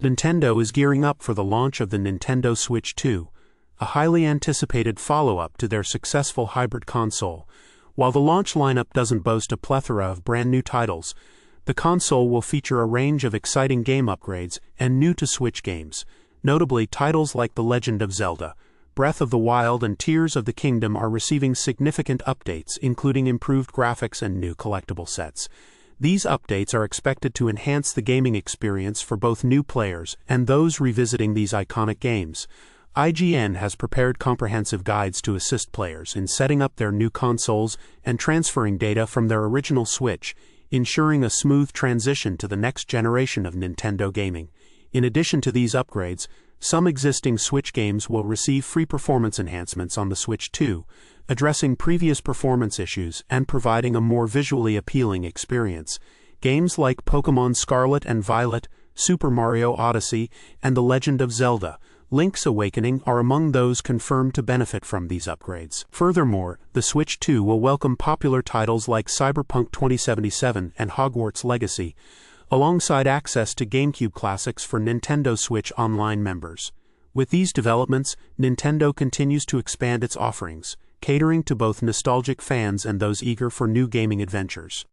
Nintendo is gearing up for the launch of the Nintendo Switch 2, a highly anticipated follow-up to their successful hybrid console. While the launch lineup doesn't boast a plethora of brand-new titles, the console will feature a range of exciting game upgrades and new-to-Switch games. Notably, titles like The Legend of Zelda, Breath of the Wild, and Tears of the Kingdom are receiving significant updates, including improved graphics and new collectible sets. These updates are expected to enhance the gaming experience for both new players and those revisiting these iconic games. IGN has prepared comprehensive guides to assist players in setting up their new consoles and transferring data from their original Switch, ensuring a smooth transition to the next generation of Nintendo gaming. In addition to these upgrades, some existing Switch games will receive free performance enhancements on the Switch 2, addressing previous performance issues and providing a more visually appealing experience. Games like Pokémon Scarlet and Violet, Super Mario Odyssey, and The Legend of Zelda: Link's Awakening are among those confirmed to benefit from these upgrades. Furthermore, the Switch 2 will welcome popular titles like Cyberpunk 2077 and Hogwarts Legacy, alongside access to GameCube classics for Nintendo Switch Online members. With these developments, Nintendo continues to expand its offerings, catering to both nostalgic fans and those eager for new gaming adventures.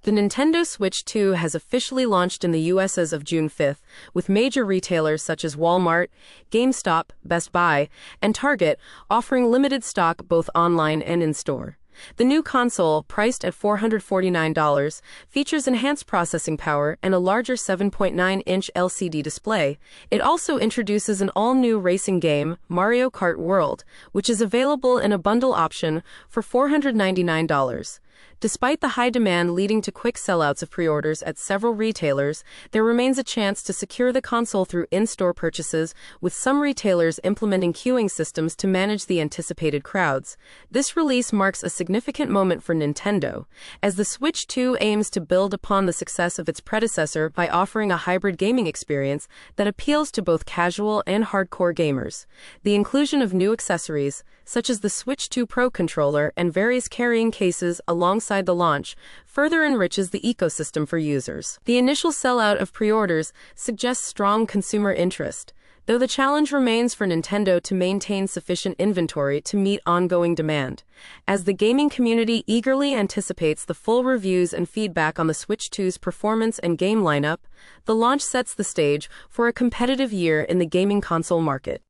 The Nintendo Switch 2 has officially launched in the US as of June 5th, with major retailers such as Walmart, GameStop, Best Buy, and Target offering limited stock both online and in-store. The new console, priced at $449, features enhanced processing power and a larger 7.9-inch LCD display. It also introduces an all-new racing game, Mario Kart World, which is available in a bundle option for $499. Despite the high demand leading to quick sellouts of pre-orders at several retailers, there remains a chance to secure the console through in-store purchases, with some retailers implementing queuing systems to manage the anticipated crowds. This release marks a significant moment for Nintendo, as the Switch 2 aims to build upon the success of its predecessor by offering a hybrid gaming experience that appeals to both casual and hardcore gamers. The inclusion of new accessories, such as the Switch 2 Pro controller and various carrying cases alongside the launch, further enriches the ecosystem for users. The initial sellout of pre-orders suggests strong consumer interest, though the challenge remains for Nintendo to maintain sufficient inventory to meet ongoing demand. As the gaming community eagerly anticipates the full reviews and feedback on the Switch 2's performance and game lineup, the launch sets the stage for a competitive year in the gaming console market.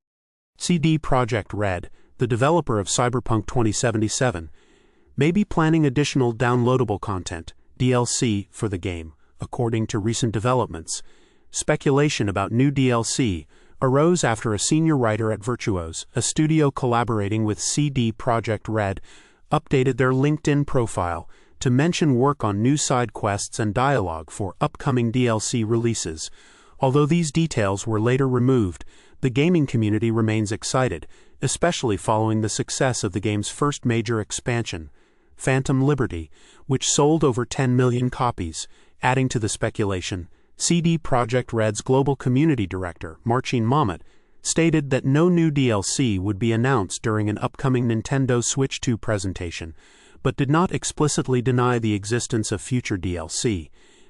CD Projekt Red, the developer of Cyberpunk 2077, may be planning additional downloadable content, DLC, for the game, according to recent developments. Speculation about new DLC arose after a senior writer at Virtuos, a studio collaborating with CD Projekt Red, updated their LinkedIn profile to mention work on new side quests and dialogue for upcoming DLC releases. Although these details were later removed, the gaming community remains excited, especially following the success of the game's first major expansion, Phantom Liberty, which sold over 10 million copies. Adding to the speculation, CD Projekt Red's global community director, Marcin Mamet, stated that no new DLC would be announced during an upcoming Nintendo Switch 2 presentation, but did not explicitly deny the existence of future DLC.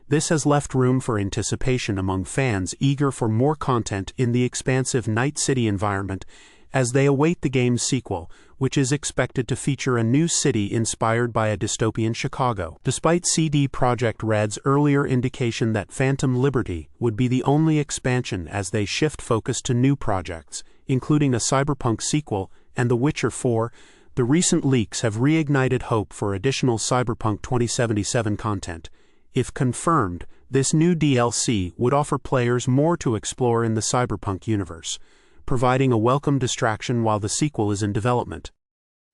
This has left room for anticipation among fans eager for more content in the expansive Night City environment as they await the game's sequel, which is expected to feature a new city inspired by a dystopian Chicago. Despite CD Projekt Red's earlier indication that Phantom Liberty would be the only expansion as they shift focus to new projects, including a Cyberpunk sequel and The Witcher 4, the recent leaks have reignited hope for additional Cyberpunk 2077 content. If confirmed, this new DLC would offer players more to explore in the Cyberpunk universe, providing a welcome distraction while the sequel is in development.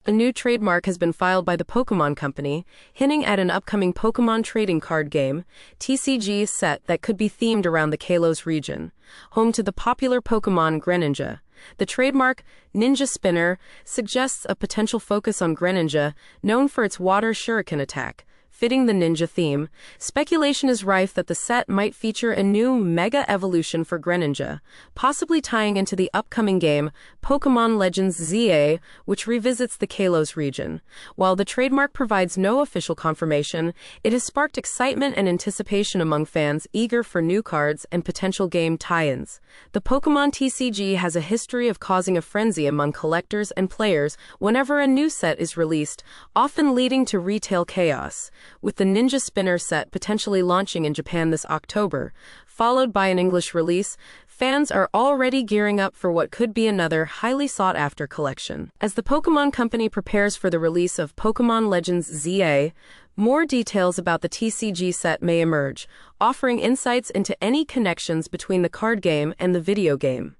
A new trademark has been filed by the Pokémon Company, hinting at an upcoming Pokémon trading card game, TCG set that could be themed around the Kalos region, home to the popular Pokémon Greninja. The trademark, Ninja Spinner, suggests a potential focus on Greninja, known for its water shuriken attack, fitting the ninja theme. Speculation is rife that the set might feature a new mega evolution for Greninja, possibly tying into the upcoming game Pokémon Legends ZA, which revisits the Kalos region. While the trademark provides no official confirmation, it has sparked excitement and anticipation among fans eager for new cards and potential game tie-ins. The Pokémon TCG has a history of causing a frenzy among collectors and players whenever a new set is released, often leading to retail chaos, with the Ninja Spinner set potentially launching in Japan this October. Followed by an English release, fans are already gearing up for what could be another highly sought-after collection. As the Pokémon Company prepares for the release of Pokémon Legends ZA, more details about the TCG set may emerge, offering insights into any connections between the card game and the video game.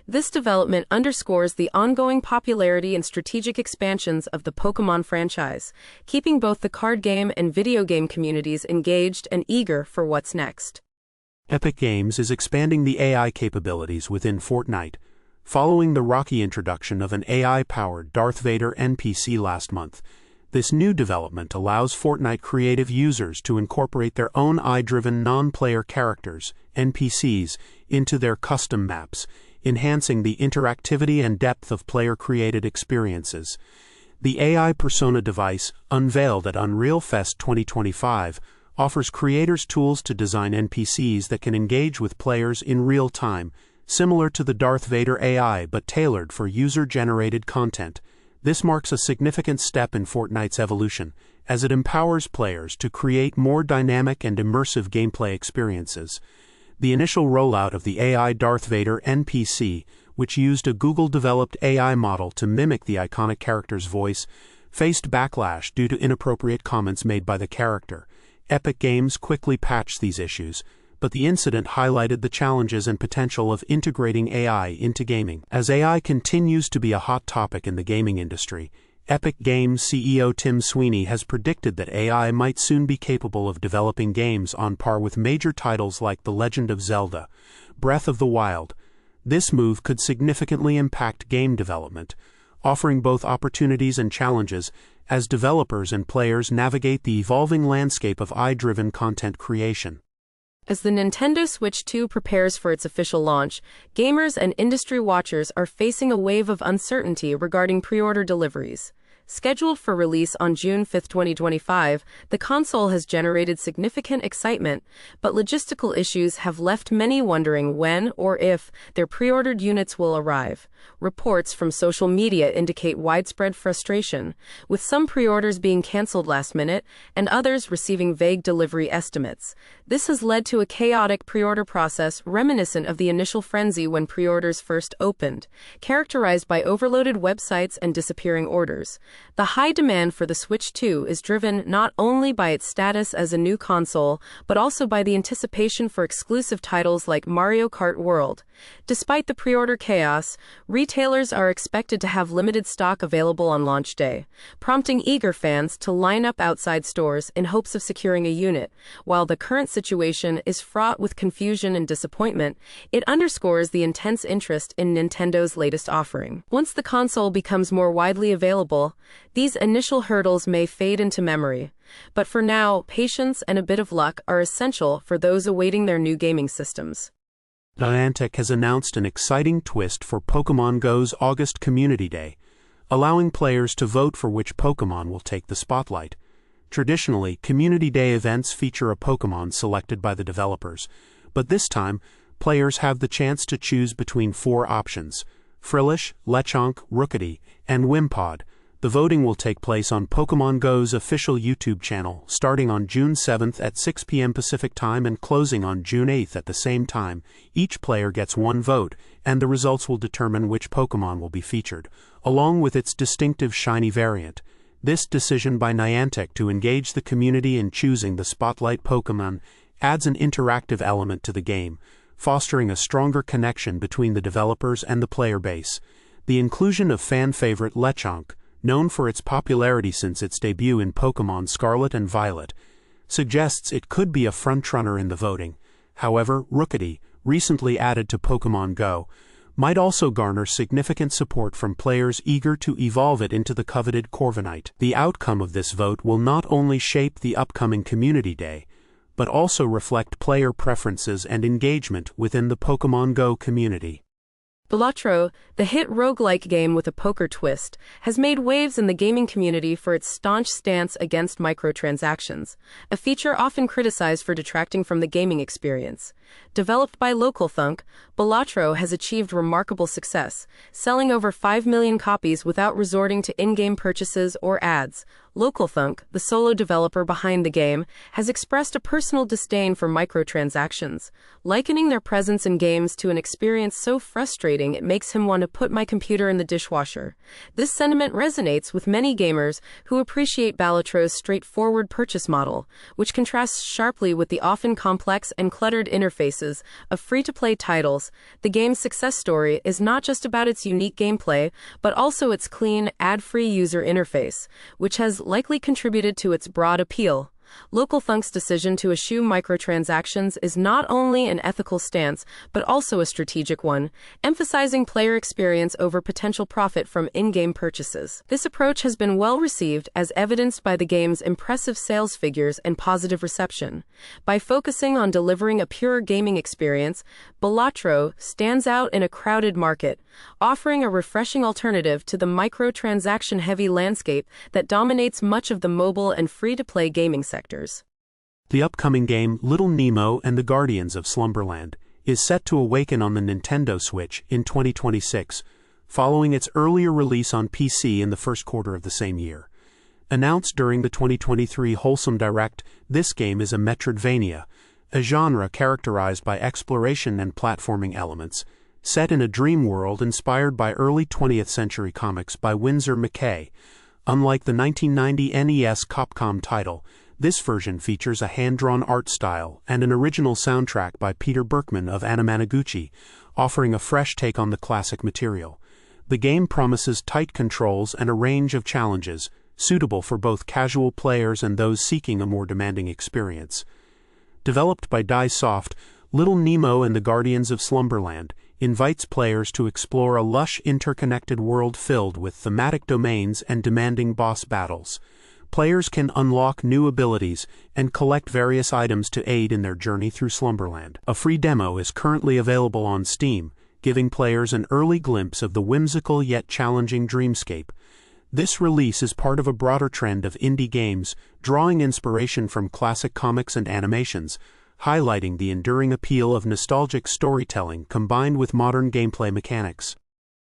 This development underscores the ongoing popularity and strategic expansions of the Pokémon franchise, keeping both the card game and video game communities engaged and eager for what's next. Epic Games is expanding the AI capabilities within Fortnite, following the rocky introduction of an AI-powered Darth Vader NPC last month. This new development allows Fortnite creative users to incorporate their own AI-driven non-player characters, NPCs, into their custom maps, enhancing the interactivity and depth of player-created experiences. The AI Persona device, unveiled at Unreal Fest 2025, offers creators tools to design NPCs that can engage with players in real time, similar to the Darth Vader AI but tailored for user-generated content. This marks a significant step in Fortnite's evolution, as it empowers players to create more dynamic and immersive gameplay experiences. The initial rollout of the AI Darth Vader NPC, which used a Google-developed AI model to mimic the iconic character's voice, faced backlash due to inappropriate comments made by the character. Epic Games quickly patched these issues, but the incident highlighted the challenges and potential of integrating AI into gaming. As AI continues to be a hot topic in the gaming industry, Epic Games CEO Tim Sweeney has predicted that AI might soon be capable of developing games on par with major titles like The Legend of Zelda, Breath of the Wild. This move could significantly impact game development, offering both opportunities and challenges as developers and players navigate the evolving landscape of AI-driven content creation. As the Nintendo Switch 2 prepares for its official launch, gamers and industry watchers are facing a wave of uncertainty regarding pre-order deliveries. Scheduled for release on June 5, 2025, the console has generated significant excitement, but logistical issues have left many wondering when or if their pre-ordered units will arrive. Reports from social media indicate widespread frustration, with some pre-orders being canceled last minute and others receiving vague delivery estimates. This has led to a chaotic pre-order process reminiscent of the initial frenzy when pre-orders first opened, characterized by overloaded websites and disappearing orders. The high demand for the Switch 2 is driven not only by its status as a new console, but also by the anticipation for exclusive titles like Mario Kart World. Despite the pre-order chaos, retailers are expected to have limited stock available on launch day, prompting eager fans to line up outside stores in hopes of securing a unit. While the current situation is fraught with confusion and disappointment, it underscores the intense interest in Nintendo's latest offering. Once the console becomes more widely available, these initial hurdles may fade into memory. But for now, patience and a bit of luck are essential for those awaiting their new gaming systems. Niantic has announced an exciting twist for Pokémon Go's August Community Day, allowing players to vote for which Pokémon will take the spotlight. Traditionally, Community Day events feature a Pokémon selected by the developers, but this time, players have the chance to choose between 4 options: Frillish, Lechonk, Rookity, and Wimpod. The voting will take place on Pokémon Go's official YouTube channel, starting on June 7th at 6 p.m. Pacific Time and closing on June 8th at the same time. Each player gets 1 vote, and the results will determine which Pokémon will be featured, along with its distinctive shiny variant. This decision by Niantic to engage the community in choosing the spotlight Pokémon adds an interactive element to the game, fostering a stronger connection between the developers and the player base. The inclusion of fan-favorite Lechonk, known for its popularity since its debut in Pokémon Scarlet and Violet, suggests it could be a frontrunner in the voting. However, Rookity, recently added to Pokémon Go, might also garner significant support from players eager to evolve it into the coveted Corviknight. The outcome of this vote will not only shape the upcoming Community Day, but also reflect player preferences and engagement within the Pokémon Go community. Balatro, the hit roguelike game with a poker twist, has made waves in the gaming community for its staunch stance against microtransactions, a feature often criticized for detracting from the gaming experience. Developed by LocalThunk, Balatro has achieved remarkable success, selling over 5 million copies without resorting to in-game purchases or ads. LocalThunk, the solo developer behind the game, has expressed a personal disdain for microtransactions, likening their presence in games to an experience so frustrating it makes him want to put my computer in the dishwasher. This sentiment resonates with many gamers who appreciate Balatro's straightforward purchase model, which contrasts sharply with the often complex and cluttered interfaces of free-to-play titles. The game's success story is not just about its unique gameplay, but also its clean, ad-free user interface, which has likely contributed to its broad appeal. LocalThunk's decision to eschew microtransactions is not only an ethical stance, but also a strategic one, emphasizing player experience over potential profit from in-game purchases. This approach has been well received, as evidenced by the game's impressive sales figures and positive reception. By focusing on delivering a pure gaming experience, Balatro stands out in a crowded market, offering a refreshing alternative to the microtransaction-heavy landscape that dominates much of the mobile and free-to-play gaming sector. The upcoming game, Little Nemo and the Guardians of Slumberland, is set to awaken on the Nintendo Switch in 2026, following its earlier release on PC in the first quarter of the same year. Announced during the 2023 Wholesome Direct, this game is a Metroidvania, a genre characterized by exploration and platforming elements, set in a dream world inspired by early 20th century comics by Winsor McCay. Unlike the 1990 NES Capcom title, this version features a hand-drawn art style and an original soundtrack by Peter Berkman of Anamanaguchi, offering a fresh take on the classic material. The game promises tight controls and a range of challenges, suitable for both casual players and those seeking a more demanding experience. Developed by Soft, Little Nemo and the Guardians of Slumberland invites players to explore a lush, interconnected world filled with thematic domains and demanding boss battles. Players can unlock new abilities and collect various items to aid in their journey through Slumberland. A free demo is currently available on Steam, giving players an early glimpse of the whimsical yet challenging dreamscape. This release is part of a broader trend of indie games, drawing inspiration from classic comics and animations, highlighting the enduring appeal of nostalgic storytelling combined with modern gameplay mechanics.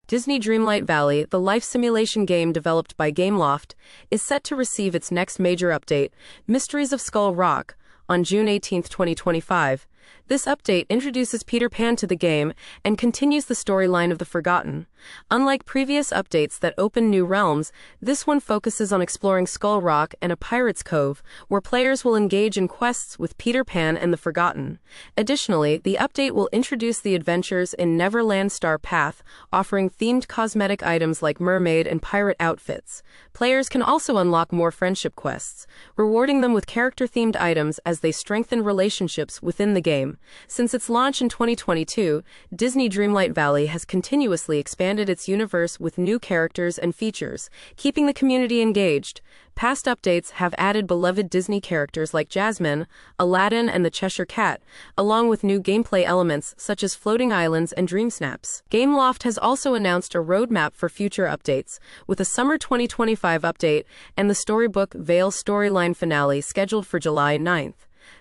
Disney Dreamlight Valley, the life simulation game developed by Gameloft, is set to receive its next major update, Mysteries of Skull Rock, on June 18, 2025. This update introduces Peter Pan to the game and continues the storyline of The Forgotten. Unlike previous updates that open new realms, this one focuses on exploring Skull Rock and a Pirate's Cove, where players will engage in quests with Peter Pan and the Forgotten. Additionally, the update will introduce the adventures in Neverland Star Path, offering themed cosmetic items like mermaid and pirate outfits. Players can also unlock more friendship quests, rewarding them with character-themed items as they strengthen relationships within the game. Since its launch in 2022, Disney Dreamlight Valley has continuously expanded its universe with new characters and features, keeping the community engaged. Past updates have added beloved Disney characters like Jasmine, Aladdin, and the Cheshire Cat, along with new gameplay elements such as floating islands and dream snaps. Gameloft has also announced a roadmap for future updates, with a summer 2025 update and the Storybook Veil storyline finale scheduled for July 9th.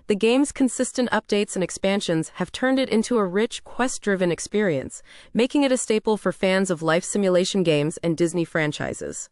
The game's consistent updates and expansions have turned it into a rich, quest-driven experience, making it a staple for fans of life simulation games and Disney franchises.